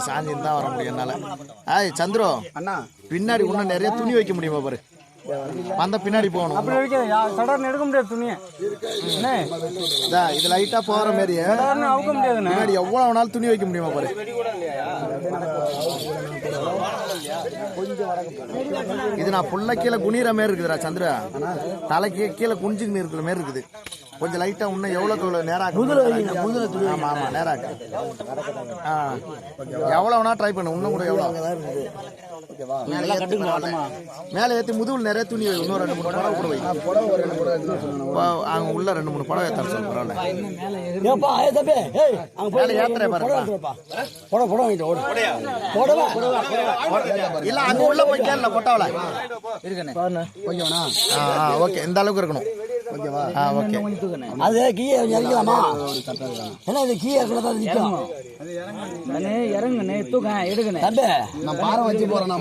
சாஞ்சிருந்தா வர முடியும் என்னால. சந்திரோ அண்ணா பின்னாடி இன்னும் நிறைய துணி வைக்க முடியுமா பாரு, அந்த பின்னாடி போகணும். அப்படி எடுக்க முடியாது துணியை. இது லைட்டா போற மாதிரி அவுக்க முடியாது. பின்னாடி எவ்வளவு வேணாலும் துணி வைக்க முடியுமா பாரு. இது நான் புள்ள கீழே குனிற மாதிரி இருக்குதுடா சந்திரா, தலைக்கு கீழே குனிஞ்சுன்னு இருக்கிற மாதிரி இருக்குது. கொஞ்சம் லைட்டா இன்னும் எவ்வளவு நேரம் ஆமா ஆமா நேரம் எவ்வளவு வேணா ட்ரை பண்ணு. இன்னும் கூட எவ்வளவு மேல ஏத்தி முதுகுல நிறைய துணி வை. இன்னும் 2-3 புடவை கூட வை. அங்க உள்ள 2-3 புடவை ஏத்த சொல்லு. இல்ல அங்க உள்ள போய் கேள்ல கொட்டாவல ஓகே, இந்த அளவுக்கு இருக்கணும். ஓகே அது கீழே இறங்கலாமா? ஏன்னா இது கீழே நிற்கும். இறங்குண்ணே தூக்க எடுக்கணே. நான் பாரம் வச்சு போறேன்.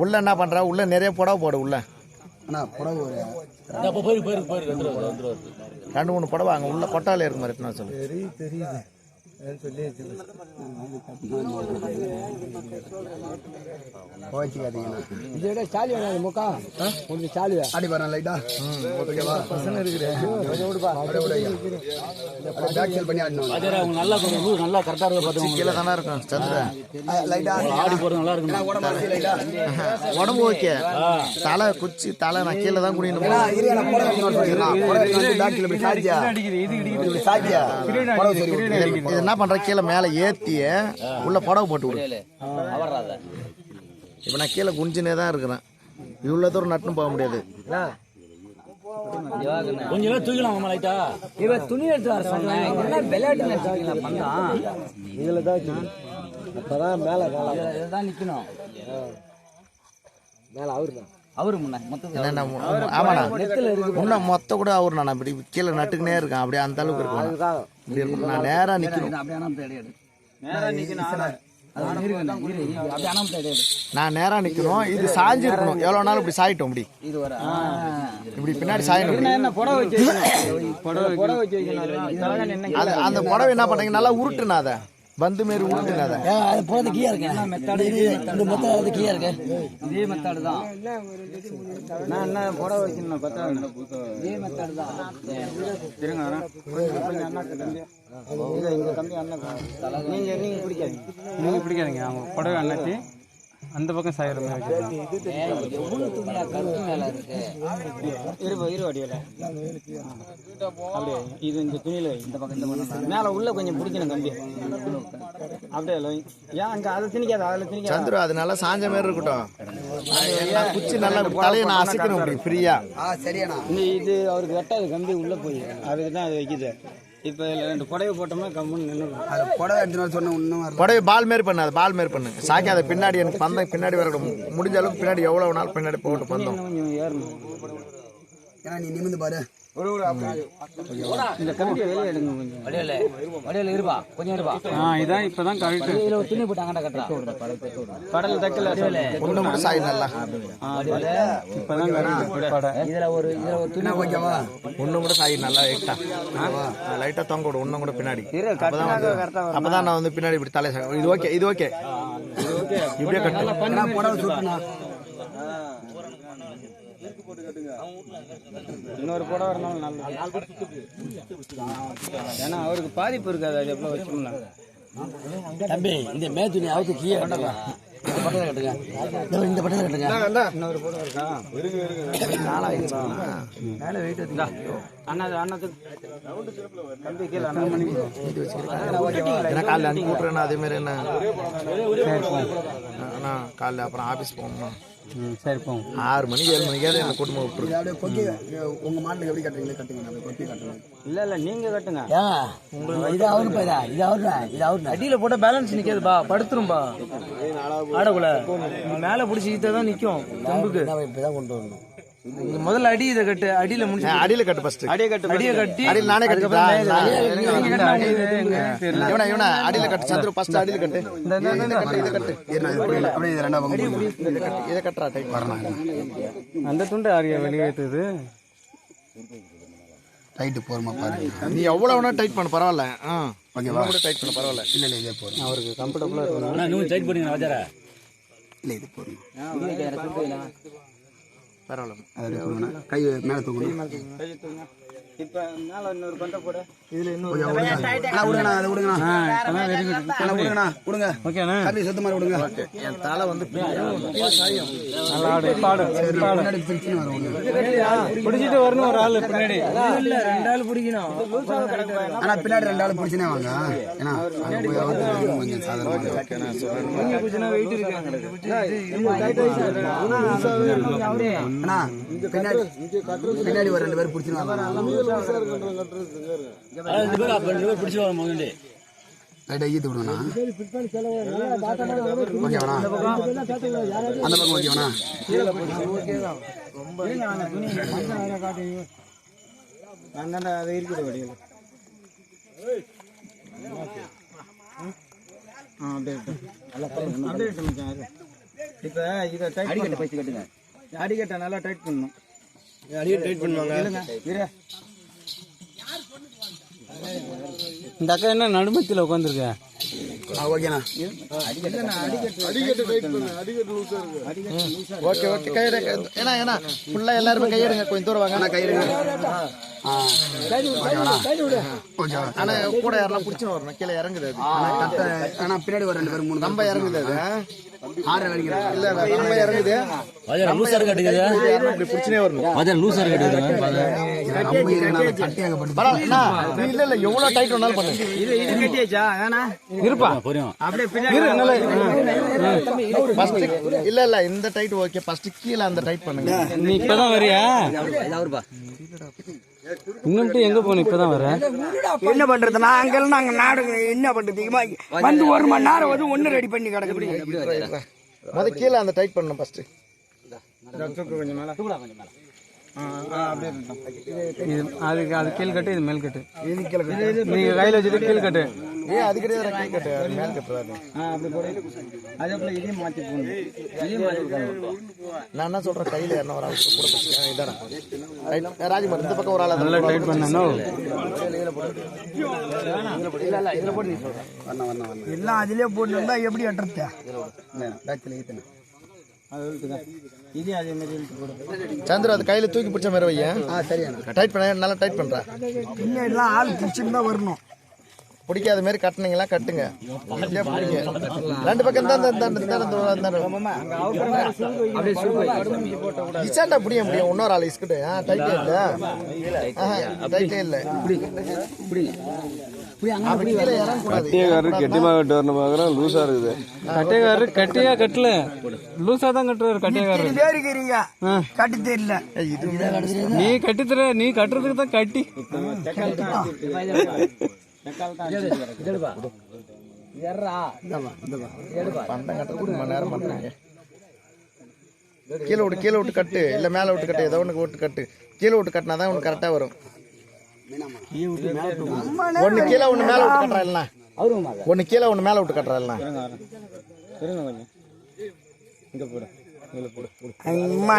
உள்ள என்ன பண்ற? உள்ள நிறைய புடவை போடு. உள்ள புடவை 2-3 புடவை அங்க உள்ள கொட்டால இருக்கு மாதிரி என்ன சொல்லு. தெரியுது உடம்பு ஓகே. தலை குச்சி தலை நான் கீழே தான் குடிக்கணும். என்ன பண்ற? கீழே மேல ஏத்திய உள்ள புடவை போட்டு விடு. இப்ப நான் கீழே குஞ்சினே தான் இருக்கிறேன். இவ்வளவு தூரம் நட்டுன்னு போக முடியாது. கொஞ்சம் தூக்கலாம். லைட்டா இவ துணி எடுத்து வர சொன்னேன். விளையாட்டு இதுல தான் அப்பதான் மேல இதுதான் நிக்கணும். மேல அவரு மொத்த கூட அவரு நான் அப்படி கீழே நட்டுக்குனே இருக்கேன். அப்படியே அந்த அளவுக்கு இருக்கும். நான் நேரா நிக்கணும். நான் நேரா நிக்கணும். இது சாஞ்சி இருக்கணும். எவ்வளவு நாள் இப்படி சாயிட்டோம். இப்படி பின்னாடி சாயணும். அந்த புடவை என்ன பண்றீங்க? நல்லா உருட்டுனா அதை பந்து மாரி உருட்டுனாத. இதே மெத்தட் தான். நான் என்ன புடவை வைக்கணும் பார்த்தா இதே மெத்தட் தான். நீங்க பிடிக்காதீங்க. அவங்க புடவை அண்ணாச்சி அந்த பக்கம் சாயிரம் இது இந்த துணியில இந்த பக்கம் மேல உள்ள கொஞ்சம் பிடிக்கணும் கம்பி. அப்படியே ஏன் அங்க அதை திணிக்காது. அதுல திணிக்காது சந்திரம். அது நல்லா சாஞ்ச மாதிரி இருக்கட்டும். குச்சி நல்லா தலையை நான் அசைக்கணும் ஃப்ரீயா. சரியாண்ணா. இது அவருக்கு வெட்டாது கம்பி உள்ள போய் அதுக்கு தான் அது வைக்குது. இப்ப 2 புடவை போட்டோம்னா கம்முன்னு நின்று புடவை எடுத்துன்னு சொன்ன இன்னும் புடவை பால் மாரி பண்ணு. அது பால் மாரி பண்ணு. சாக்காத பின்னாடி எனக்கு பந்தம் பின்னாடி வரட்டும். முடிஞ்ச அளவுக்கு பின்னாடி எவ்வளவு நாள் பின்னாடி போட்டு பந்தம். ஏன்னா நீ நிமிந்து பாரு. இந்த கம்பியை வெளியே எடுங்க. கொஞ்சம் வடியில இருப்பா. கொஞ்சம் இருப்பா. இதான் இப்பதான் கரெக்ட். இதுல துணி போட்டாங்கடா கட்டா. படல தக்கல ஒண்ணு மட்டும் சாய் நல்லா. இப்பதான் கரெக்ட். இதுல ஒரு துணி ஓகேவா? ஒண்ணு மட்டும் சாய் நல்லா ஏட்டா. லைட்டா தொங்க விடு. ஒண்ணு கூட பின்னாடி. அப்பதான் நான் வந்து பின்னாடி இப்படி தலை. இது ஓகே. இது ஓகே. இப்படியே கட்டு. புடவை சுட்டுனா இன்னொரு புடவை இருந்தாலும் நல்லது. ஏன்னா அவருக்கு பாதிப்பு இருக்காது. அது எவ்வளவு வச்சுக்கோங்களா தம்பி? இந்த மேத்துணி அவுத்து கீழே கட்டுங்க. இந்த பட்டத்தை கட்டுங்க. இந்த பட்டத்தை கட்டுங்க. இன்னொரு புடவை இருக்கா? மேல வெயிட் எடுத்தா அண்ணாத்துக்கு கம்பி கீழே காலைல அனுப்பி விட்டுறேன்னா அதே மாதிரி என்ன காலைல அப்புறம் ஆபீஸ் போகணும். சரி போங்க. 6 மணிக்கு 7 மணிக்காவது எனக்கு குடும்பம் விட்டுரு. உங்க மாட்டுக்கு எப்படி கட்டுறீங்களே கட்டுங்க. கொக்கி கட்டுங்க. இல்ல நீங்க கட்டுங்க. இது அவரு இது அவரு அடியில போட்டா பேலன்ஸ் நிக்காதுப்பா. படுத்துரும்பா. ஆடக்குள்ள மேல பிடிச்சி தான் நிக்கும். தும்புக்கு இப்பதான் கொண்டு வரணும். முதல்ல அடி இதை கட்டு, அடியில முடிச்சு அடியில கட்டு ஃபர்ஸ்ட். அடியை கட்டு, அடியை கட்டி அடியில் நானே கட்டுதா? இவனா அடியில கட்டு சந்துரு ஃபர்ஸ்ட் அடியில கட்டு. இதை கட்டு இதை கட்டுறா டைப் வரணும். அந்த துண்டு ஆரியா வெளியேற்றுது. டைட்டு போருமா பாருங்க. நீ எவ்வளவு வேணா டைட் பண்ண பரவாயில்ல. ஓகேவா கூட டைட் பண்ண பரவாயில்ல. இல்ல இதே போதும். அவருக்கு கம்ஃபர்டபுளா இருக்கும். ஆனா நீ டைட் பண்ணீங்க ராஜாரா. இல்ல இது போதும். பரவாயில்ல. அது போடுங்க. கை மேல தூக்குங்க. இப்ப மேல இன்னொரு பண்டை போடு. இதுல இன்னொரு விடுங்கண்ணா, அதை விடுங்கண்ணா. Very good. விடுங்கண்ணா, விடுங்க. ஓகேண்ணா. கம்மி சுத்த மாதிரி விடுங்க. என் தலை வந்து நல்லா ஆடு, பாடு. பின்னாடி பிரிச்சுன்னு வரும். பிடிச்சிட்டு வரணும் ஒரு ஆளு பின்னாடி. இல்ல 2 ஆள் பிடிக்கணும். ஆனா பின்னாடி 2 ஆள் பிடிச்சுனே வாங்க. ஏன்னா அங்க போய் அவுத்து கொஞ்சம் சாதாரணமா பிடிச்சனா வெயிட் இருக்காங்க. அண்ணா பின்னாடி ஒரு 2 பேர் பிடிச்சுன்னு வாங்க. பிடிச்சு வர முதல்ல லைட்டா ஈத்து விடுங்கண்ணா. ஓகேவா? அந்த பக்கம் ஓகேவா? அதை இருக்குது வடிவில். இப்ப இதை டைட் பண்ணி பைசு கட்டுங்க. அடிக்கட்டை நல்லா டைட் பண்ணணும். அடியே டைட் பண்ணுவாங்க. இந்த அக்கா என்ன நடுமத்தில உட்காந்துருக்க? ஓகேண்ணா. ஓகே ஓகே கையெடு. ஏன்னா ஃபுல்லா எல்லாருமே கையெடுங்க. கொஞ்சம் தூரம் வாங்க. கையெடுங்க. ஆனா கூட யாரெல்லாம் பிடிச்சுன்னு வரணும். கீழே இறங்குது அது. ஆனா பின்னாடி ஒரு 2 பேர் 3 நம்ம இறங்குது அது. ஆறு வரைக்கும் இல்ல நம்ம இறங்குது. லூசர் கட்டுக்குது. இப்படி பிடிச்சுனே வரணும். அதான் லூசர் கட்டுக்குது. இல்ல இல்ல எவ்வளவு டைட் வேணாலும் பண்ணு. இது கட்டியாச்சா? வேணா இருப்பா. அப்படியே பின்னாடி இல்ல இல்ல இந்த டைட் ஓகே. ஃபர்ஸ்ட் கீழ அந்த டைட் பண்ணுங்க. நீ இப்பதான் வரியா? இன்னும் எங்க போன? இப்பதான் வர. என்ன பண்றது? நாங்க நாடு என்ன பண்றது? வந்து 1 மணி நேரம் வந்து ஒண்ணு ரெடி பண்ணி கிடக்கு. முத கீழ அந்த டைட் பண்ணணும் ஃபர்ஸ்ட். கொஞ்சம் மேல அதுக்கு அது கீழ் கட்டு, இது மேல் கட்டு. நீங்க கையில வச்சுட்டு கீழ் கட்டு. அது கிடையாது, கீழ் கட்டு. அது மேல் கட்டுறாரு. அப்படி போடு. அதே போல இதையும் மாத்தி போடணும். இதையும் மாத்தி. நான் என்ன சொல்றேன், கையில என்ன ஒரு ஆள் கூட பிடிச்சிக்க. இதாடா ராஜ்குமார் இந்த பக்கம் ஒரு ஆள் நல்லா டைட் பண்ணணும். எல்லாம் அதுலயே போட்டு எப்படி வெட்டுறது? சந்திர அது கையில தூக்கி பிடிச்ச மாதிரி வைய. டைட் பண்ண நல்லா டைட் பண்ற. எல்லாம் ஆள் பிடிச்சிருந்தா வரணும். பிடிக்காத மாதிரி கட்டினீங்களா கட்டுங்க. ரெண்டு பக்கம் இசாண்டா புடிய முடியும். இன்னொரு ஆள் இஸ்கிட்டு டைட்டே இல்ல. டைட்டே இல்ல. கட்டியக்காரரு கெட்டிமா கட்டு வரணும் பாக்குறேன். லூசா இருக்குது. கட்டியக்காரரு கட்டியா கட்டல, லூசா தான் கட்டுறாரு. கட்டியக்காரரு கட்டி தெரியல. நீ கட்டித்தர, நீ கட்டுறதுக்கு தான் கட்டி. கீழே விட்டு கீழே விட்டு கட்டு, இல்ல மேல விட்டு கட்டு. ஏதோ ஒண்ணு விட்டு கட்டு. கீழே விட்டு கட்டினாதான் உனக்கு கரெக்டா வரும். ஒண்ணு கீழே ஒண்ணு மேல விட்டு கட்டுறா இல்ல. ஒண்ணு கீழே ஒண்ணு மேல விட்டு கட்டுறா இல்ல.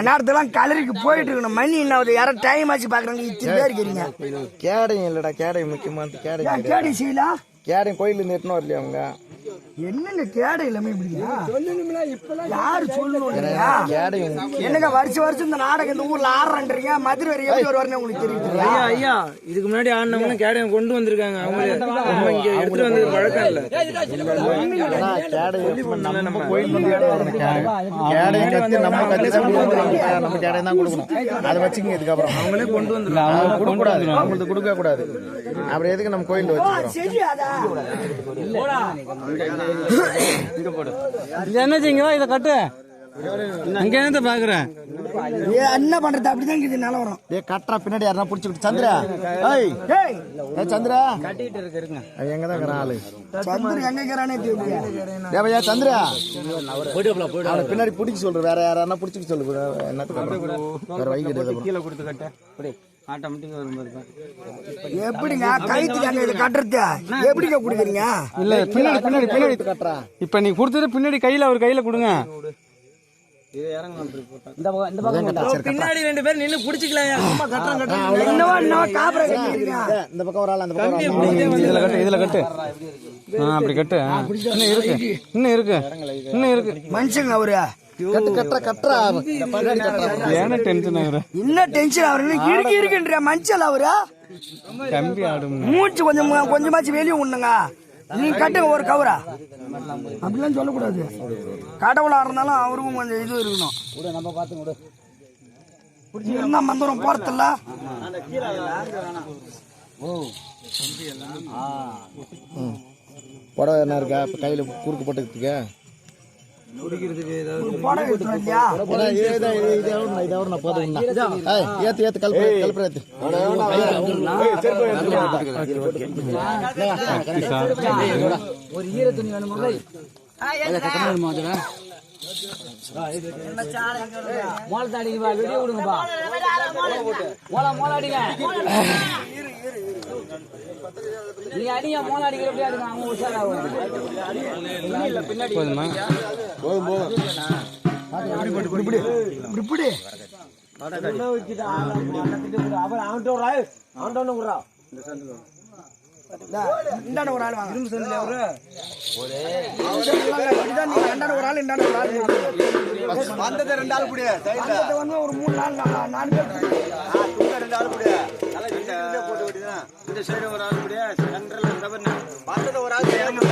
நேரத்துலாம் கலருக்கு போயிட்டு இருக்கணும். மணி என்ன யாரும் டைம் ஆச்சு பாக்குறாங்க. இத்தனை பேர் இருக்கிறீங்க. கேடையும் இல்லடா, கேடையும் முக்கியமான கேடையும். கேடை செய்யலாம். கேடையும் கோயில இருந்து எட்டுன்னு வரலையா அவங்க? என்னங்க கேடை எல்லாமே யாரு சொல்லணும்? என்னங்க வருஷம் இந்த நாடகம் இந்த ஊர்ல ஆடுறீங்க. மதுரை வரை எப்படி வருவாருன்னு உங்களுக்கு தெரியுது? ஐயா இதுக்கு முன்னாடி ஆடினவங்க கேடையும் கொண்டு வந்திருக்காங்க. அவங்க இங்க எடுத்துட்டு வந்தது பழக்கம் இல்ல. நம்ம கோயில் கேடையும் கத்து நம்ம கத்து தான் கொடுக்கணும். நம்ம கேடையும் தான் கொடுக்கணும். அதை வச்சுக்கோங்க. இதுக்கப்புறம் அவங்களே கொண்டு வந்துருக்காங்க. கொடுக்க கூடாது, அவங்களுக்கு கொடுக்க கூடாது. அப்புறம் எதுக்கு நம்ம கோயில்ல வச்சுக்கிறோம்? என்ன செய்யுங்க? இதை கட்டு. அங்க என்ன பாக்குறேன் என்ன பண்றது அப்படிதான் இது நிலவரம். டேய் கட்டறா பின்னாடி யாரா புடிச்சிட்டு சந்திரா. ஏய் டேய் ஏய் சந்திரா கட்டிட்டு இருங்க. அவன் எங்க தான் இருக்கறான் ஆளு? சந்திர எங்க இருக்கறானே தெரியல. டேய் பையா சந்திரா அவன பின்னாடி புடிச்சு சொல்ற. வேற யாரா புடிச்சிட்டு சொல்லு. என்னத்துக்கு வேற வழி கிடையாது. கீழ கொடுத்து கட்ட அப்படியே ஆட்டோமேட்டிக்கா வரும் பாருங்க. எப்படிங்க கைத்துக்கு அங்க இத கட்டறது எப்படிங்க குடுக்குறீங்க? இல்ல பின்னாடி கட்டறா. இப்ப நீ கொடுத்தது பின்னாடி கையில அவர் கையில கொடுங்க. இது இறங்கணும் இந்த பக்கம் பின்னாடி ரெண்டு பேர் நின்னு புடிச்சிக்கலாம். சும்மா கட்டறங்க என்னவா காபரை கட்டிக்கிறீங்க? இந்த பக்கம் வரால அந்த பக்கம் வரால. இதுல கட்டு அப்படி கட்டு. இன்னும் இருக்கு மனுஷங்க அவரு கட்டறா பின்னாடி கட்டறா. ஏன்னா டென்ஷன் ஆகுற என்ன டென்ஷன் அவரு இருக்குன்ற மனுஷன் அவரு. கம்பி ஆடும் மூச்சு கொஞ்சமாச்சு வெளியே விடணுங்க. நீங்க கட்டுங்க ஒரு கவரா. அப்படிலாம் சொல்லக்கூடாது. கடவுளா இருந்தாலும் அவருக்கும் கொஞ்சம் இது இருக்கணும். நம்ம பாத்து விடு. இருந்தா மந்திரம் போறதில்ல. புடவை என்ன இருக்கா இப்ப கையில குறுக்கு போட்டுக்கிறதுக்கு போட இல்லையா? நான் போதும். ஏத்து கல்புரத்து ஒரு ஈர துணி வேணுமா? மோளத்தாடி வெளியே விடுங்கப்பா. மோளாடிங்க நீங்க அடிங்க. மோளாடிக்கிற எப்படியா இருக்கு? அவங்க உஷாராகும். போதுமா? இந்தாண்ட ஒரு ஆள் வாங்க. இரும்பு சந்தில அவரு ஒரு ஆள் இந்தாண்ட ஒரு ஆள் வந்தது 2 ஆள் புடியே சைடுல வந்து ஒரு 3 நாள் 4 பேர் 2 ஆள் புடியே போட்டு விடுதா. இந்த சைடு ஒரு ஆள் புடியே சென்டர்ல இருந்தவன வந்தது ஒரு ஆள் ஏறணும்.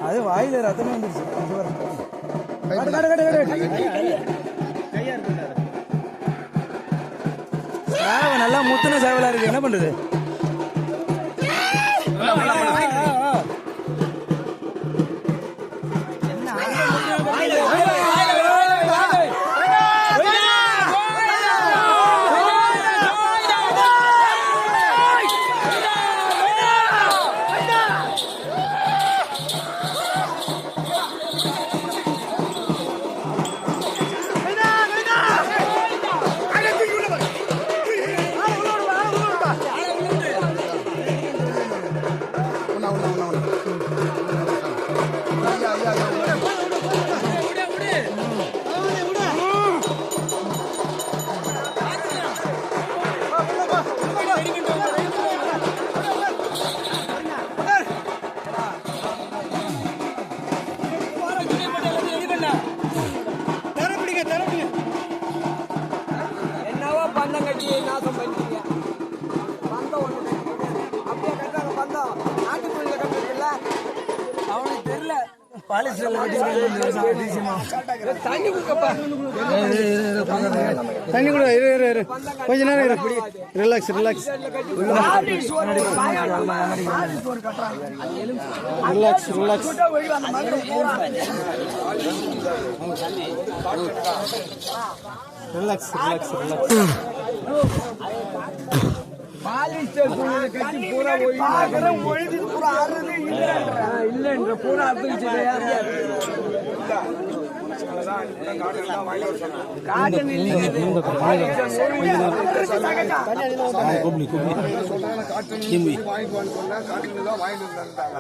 அது வாயில ரத்தமே வந்துருச்சு. நல்லா முத்துன சேவலா இருக்கு, என்ன பண்றது? கட்டி நாசம் பண்ணிட்டீங்க. பந்தம் ஒண்ணு கட்டி அப்படியே கட்டாங்க பந்தம். நாட்டுக்குள்ள கட்டுறதுல அவனுக்கு தெரியல. தண்ணி கொடுக்கப்பா. தண்ணி கூட இரு கொஞ்ச நேரம் இரு. Relax relax relax relax. Relax relax relax. கட்டி பூரா ஒழுது பூரா ஆறுது இல்லைன்ற பூரா அர்த்தம்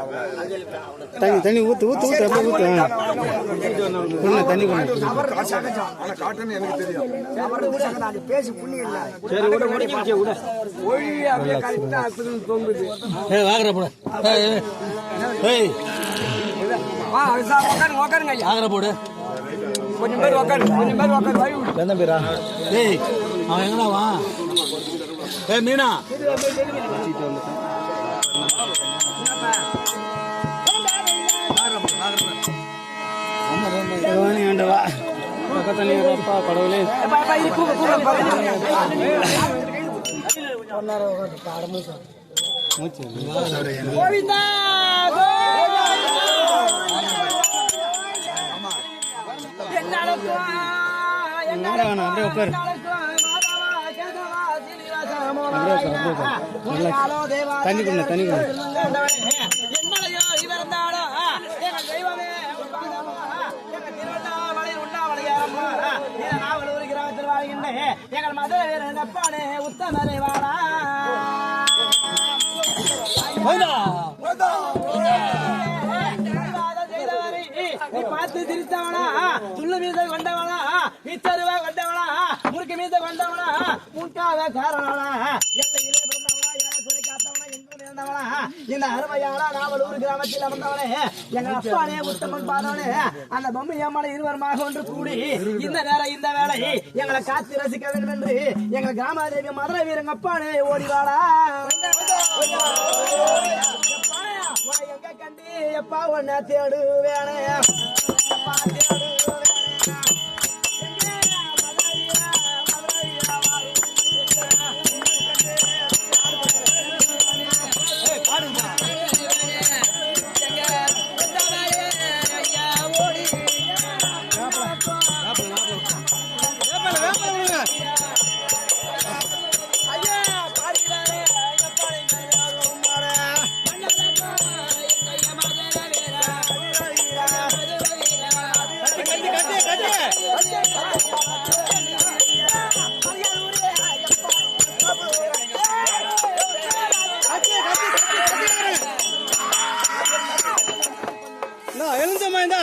தண்ணி தண்ணி ஊத்து ஊத்து ஊத்து அப்படியே ஊத்து. தண்ணி பேசி புண்ணியம் இல்லை. சரி விட முடிஞ்சு விட ஒழி அப்படியே கரெக்டா அர்த்தம் தொங்குது. வாங்குற போட. உக்காருங்க ஐயா. வாங்குற போடு. கொஞ்சம் பேர் உக்காரு, கொஞ்சம் பேர் உக்காரு. வாய் விடு. என்ன பேரா? ஏய் அவன் எங்கடா வா? ஏய் மீனா ஆண்டவா பக்கத்துல இருப்பா கடவுளே. கோவிந்தா அப்படியே உட்காரு. தண்ணி குண்ண தண்ணி குண்ண. எங்கள் மதுரை வீரன் அப்பானே உத்தமரை வாடா நீ பார்த்து சிரித்தவனா, துள்ளு மீத கொண்டவனா, மிச்சருவா கொண்டவனா, முறுக்கு மீத கொண்டவனா, முட்டாத காரணவனா, எல்லையிலே பிறந்தவனா, ஏழை காத்தவனா, எங்கும் இருந்தவனா, இந்த அருமையான நாவலூர் கிராமத்தில் அமர்ந்தவனே, எங்கள் அப்பானே உத்தமன் பாதவனே, அந்த பொம்மை அம்மனை இருவருமாக ஒன்று கூடி இந்த நேரம் இந்த வேலை எங்களை காத்து ரசிக்க வேண்டும் என்று எங்கள் கிராமதேவி மதுரை வீரங்க அப்பானே ஓடிவாடா. எங்க கண்டி எப்பா ஒன்ன தேடுவேனே எழுந்தமா இந்த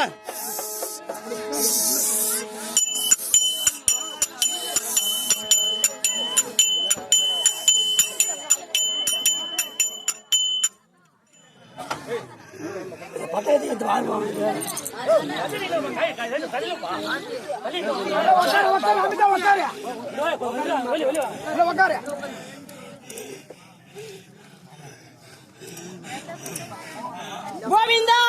கோவிந்தா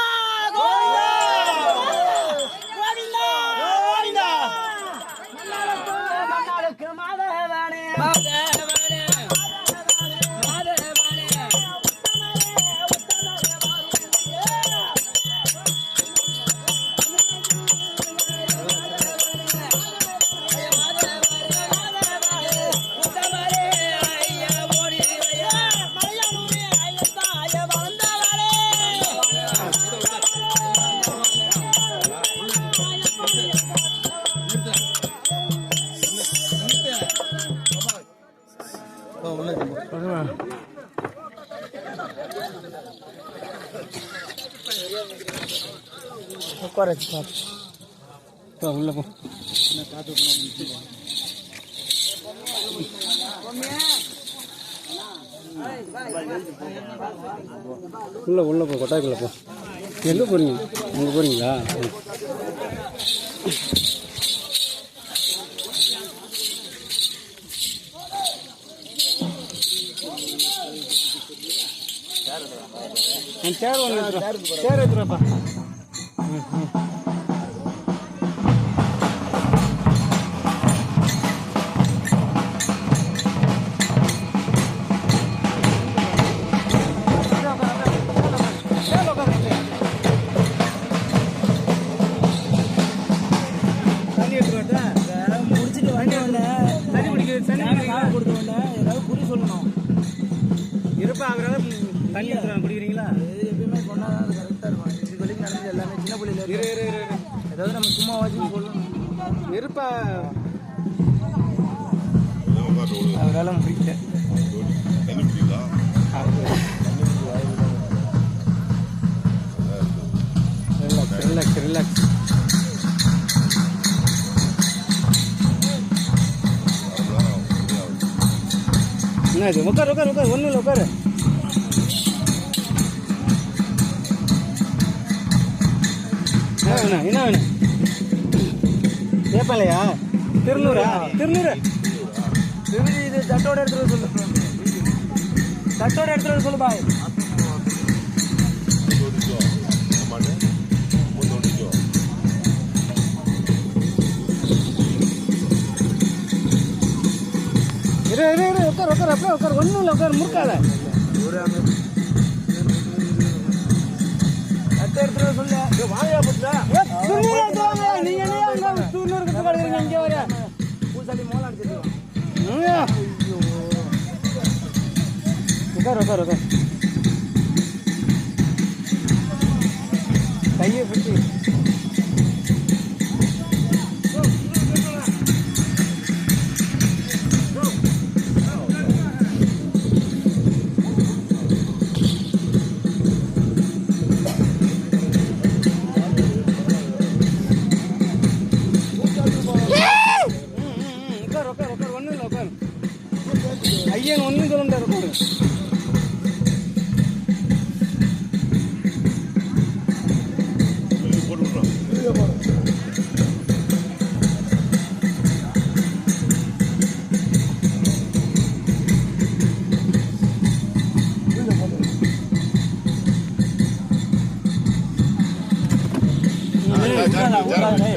உள்ள போ. உள்ள போ கொட்டாய்க்குள்ள போ. எங்க போறீங்க? அங்க போறீங்களா? சேர் ஒன்று சேர் எடுத்துருவாப்பா. தண்ணி எடுத்துருவாட்டா? முடிச்சுட்டு வண்டி தண்ணி கொடுத்த உடனே ஏதாவது குறி சொல்லணும். இருப்பா அவரால் தண்ணி எடுத்துருவாங்க. குடிக்கிறீங்களா? எப்பயுமே சொன்னா அது கரெக்டாக இருக்கும். இது வரைக்கும் நடந்தது எல்லாமே சின்ன பிள்ளையில ஏதாவது நம்ம சும்மா வச்சு சொல்லணும். இருப்பா அவரால் முடிக்கல. Relax relax. என்ன இது? உட்கார் உட்கார் உட்கார். ஒன்றும் இல்லை, உட்காரு. என்ன வேணும்? கேட்பலையா? திருநூறா? திருநூறு இது தட்டோட எடுத்துகிட்டு சொல்லு. தட்டோட எடுத்துகிட்டு சொல்லு பாய். இரு இரு இரு. உட்கார் உட்கார். அப்படியே உட்கார். ஒன்றும் இல்லை, உட்கார். முறுக்காத. தட்டை எடுத்துகிட்டு சொல்லு. வாழையா போட்டா திருநூறு எடுத்து வாங்க. நீங்க என்ன அங்கே திருநூறு கட்டு கிடக்குறீங்க? இங்கே வர பூசாலி மோளம் அடிச்சிருக்கோம். உட்கார் உட்கார் உட்கார். கையை பிடிச்சி உட்கார் உட்கார் உட்கார். ஒன்றும் இல்லை, உட்கார். ஐயன் ஒன்றும் சொல்ல முடியாது. உட்காரு.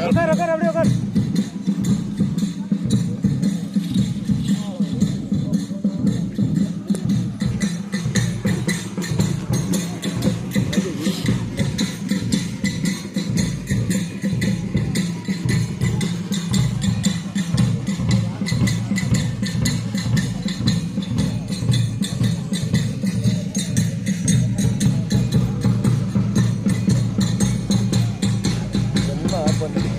உட்கார் உட்கார். அப்படியே உட்கார். ரொம்ப ஆஃப் பண்ணி